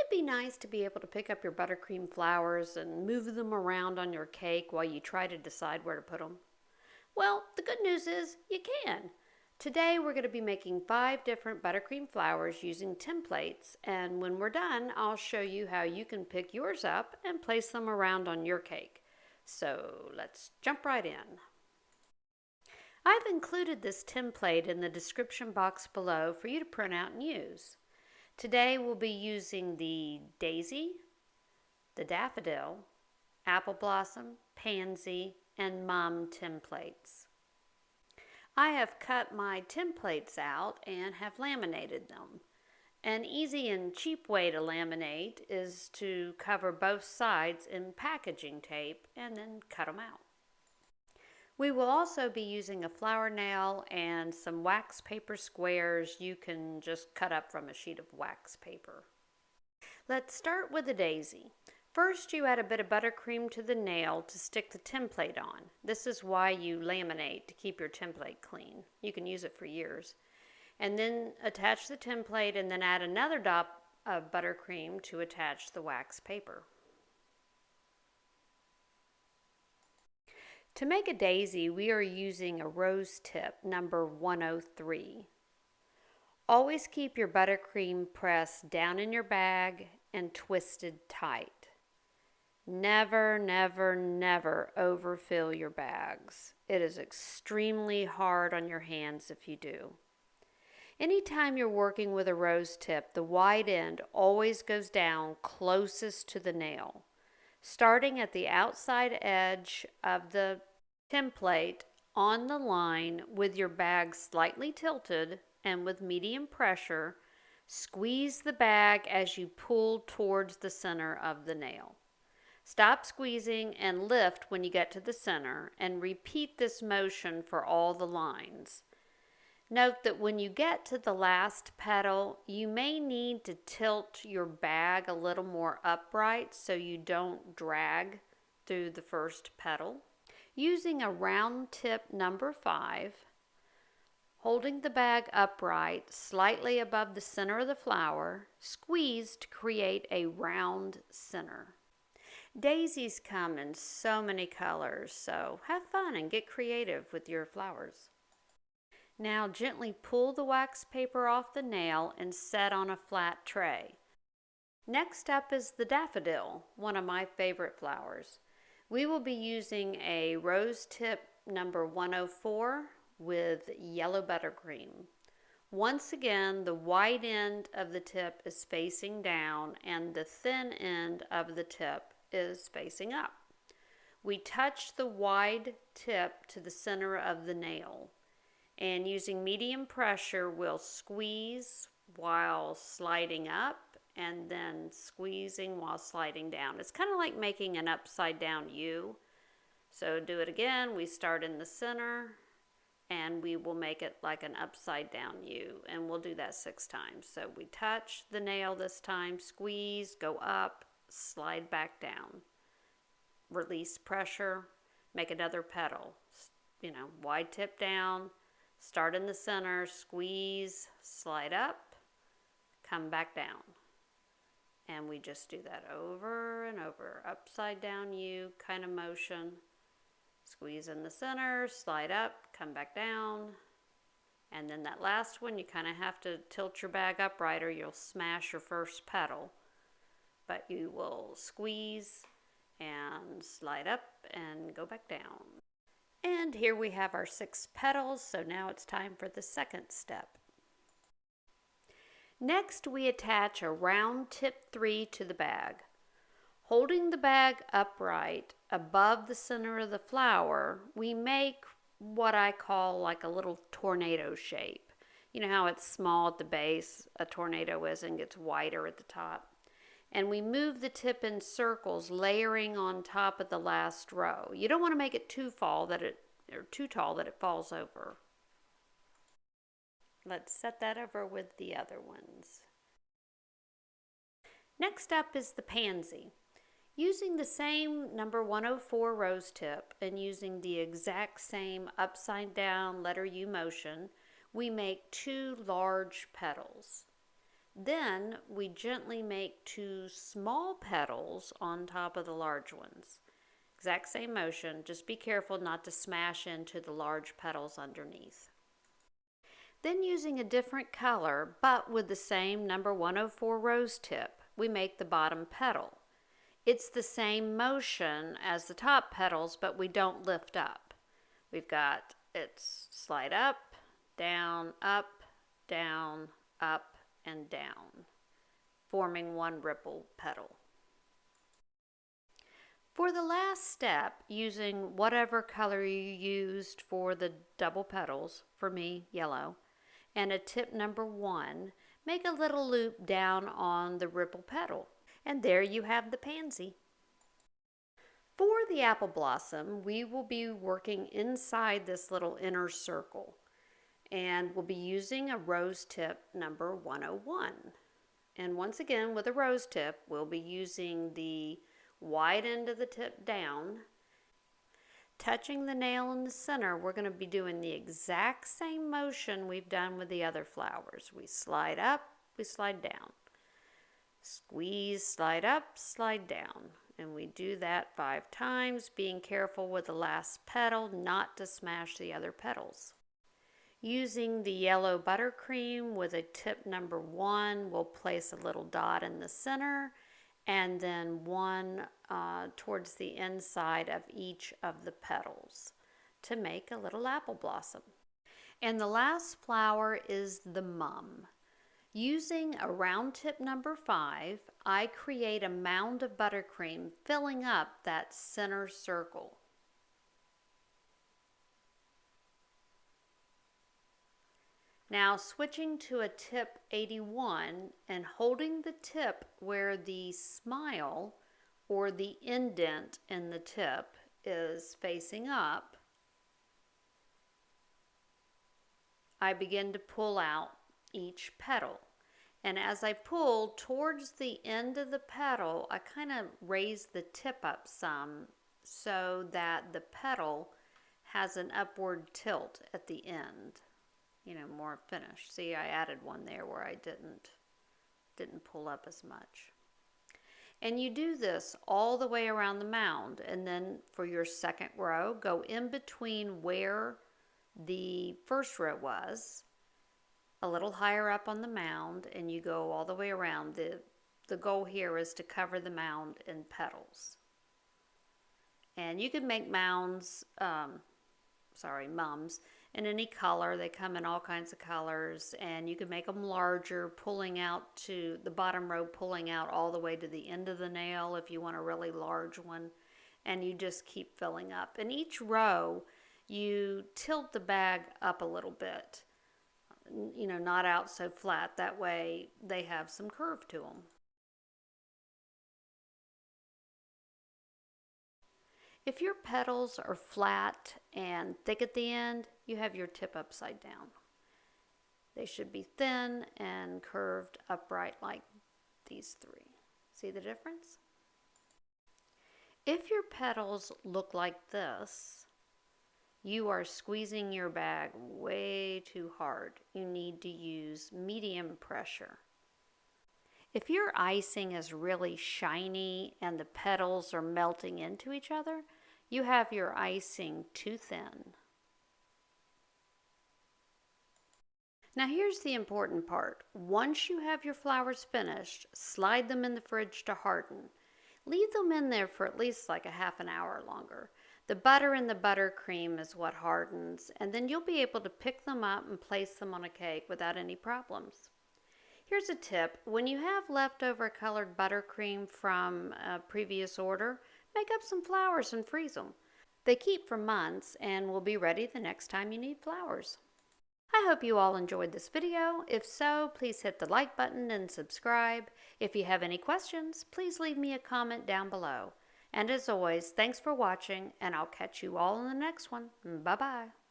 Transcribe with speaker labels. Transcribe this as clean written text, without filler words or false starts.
Speaker 1: it be nice to be able to pick up your buttercream flowers and move them around on your cake while you try to decide where to put them? Well, the good news is you can. Today we're going to be making 5 different buttercream flowers using templates, and when we're done, I'll show you how you can pick yours up and place them around on your cake. So let's jump right in. I've included this template in the description box below for you to print out and use. Today we'll be using the daisy, the daffodil, apple blossom, pansy, and mum templates. I have cut my templates out and have laminated them. An easy and cheap way to laminate is to cover both sides in packaging tape and then cut them out. We will also be using a flower nail and some wax paper squares you can just cut up from a sheet of wax paper. Let's start with the daisy. First, you add a bit of buttercream to the nail to stick the template on. This is why you laminate, to keep your template clean. You can use it for years. And then attach the template and then add another dot of buttercream to attach the wax paper. To make a daisy, we are using a rose tip number 103. Always keep your buttercream pressed down in your bag and twisted tight. Never, never, never overfill your bags. It is extremely hard on your hands if you do. Anytime you're working with a rose tip, the wide end always goes down closest to the nail. Starting at the outside edge of the template on the line with your bag slightly tilted and with medium pressure, squeeze the bag as you pull towards the center of the nail. Stop squeezing and lift when you get to the center and repeat this motion for all the lines. Note that when you get to the last petal, you may need to tilt your bag a little more upright so you don't drag through the first petal. Using a round tip number 5, holding the bag upright slightly above the center of the flower, squeeze to create a round center. Daisies come in so many colors, so have fun and get creative with your flowers. Now gently pull the wax paper off the nail and set on a flat tray. Next up is the daffodil, one of my favorite flowers. We will be using a rose tip number 104 with yellow buttercream. Once again, the wide end of the tip is facing down and the thin end of the tip is facing up. We touch the wide tip to the center of the nail. And using medium pressure, we'll squeeze while sliding up and then squeezing while sliding down. It's kind of like making an upside down U. So do it again. We start in the center and we will make it like an upside down U. And we'll do that 6 times. So we touch the nail this time, squeeze, go up, slide back down. Release pressure, make another petal. Wide tip down. Start in the center, squeeze, slide up, come back down. And we just do that over and over. Upside down U kind of motion. Squeeze in the center, slide up, come back down. And then that last one, you kind of have to tilt your bag upright or you'll smash your first petal. But you will squeeze and slide up and go back down. And here we have our 6 petals, so now it's time for the second step. Next, we attach a round tip 3 to the bag. Holding the bag upright above the center of the flower, we make what I call like a little tornado shape. You know how it's small at the base, a tornado is, and gets wider at the top. And we move the tip in circles, layering on top of the last row. You don't want to make it too tall that it falls over. Let's set that over with the other ones. Next up is the pansy. Using the same number 104 rose tip and using the exact same upside down letter U motion, we make 2 large petals. Then we gently make 2 small petals on top of the large ones. Exact same motion, just be careful not to smash into the large petals underneath. Then using a different color, but with the same number 104 rose tip, we make the bottom petal. It's the same motion as the top petals, but we don't lift up. We've got it's slide up, up, down, up, and down, forming one ripple petal. For the last step, using whatever color you used for the double petals, for me, yellow, and a tip number 1, make a little loop down on the ripple petal. And there you have the pansy. For the apple blossom, we will be working inside this little inner circle. And we'll be using a rose tip number 101. And once again, with a rose tip, we'll be using the wide end of the tip down. Touching the nail in the center, we're going to be doing the exact same motion we've done with the other flowers. We slide up, we slide down. Squeeze, slide up, slide down. And we do that 5 times, being careful with the last petal not to smash the other petals. Using the yellow buttercream with a tip number 1, we'll place a little dot in the center and then one towards the inside of each of the petals to make a little apple blossom. And the last flower is the mum. Using a round tip number 5, I create a mound of buttercream filling up that center circle. Now switching to a tip 81 and holding the tip where the smile or the indent in the tip is facing up, I begin to pull out each petal. And as I pull towards the end of the petal, I kind of raise the tip up some so that the petal has an upward tilt at the end. You know, more finished. See, I added one there where I didn't pull up as much. And you do this all the way around the mound, and then for your second row, go in between where the first row was, a little higher up on the mound, and you go all the way around. The goal here is to cover the mound in petals. And you can make mounds, mums, in any color. They come in all kinds of colors, and you can make them larger, pulling out to the bottom row, pulling out all the way to the end of the nail if you want a really large one, and you just keep filling up. And each row, you tilt the bag up a little bit, you know, not out so flat. That way they have some curve to them. If your petals are flat and thick at the end, you have your tip upside down. They should be thin and curved upright like these 3. See the difference? If your petals look like this, you are squeezing your bag way too hard. You need to use medium pressure. If your icing is really shiny and the petals are melting into each other, you have your icing too thin. Now here's the important part. Once you have your flowers finished, slide them in the fridge to harden. Leave them in there for at least like a half an hour longer. The butter in the buttercream is what hardens, and then you'll be able to pick them up and place them on a cake without any problems. Here's a tip. When you have leftover colored buttercream from a previous order, make up some flowers and freeze them. They keep for months and will be ready the next time you need flowers. I hope you all enjoyed this video. If so, please hit the like button and subscribe. If you have any questions, please leave me a comment down below. And as always, thanks for watching, and I'll catch you all in the next one. Bye-bye.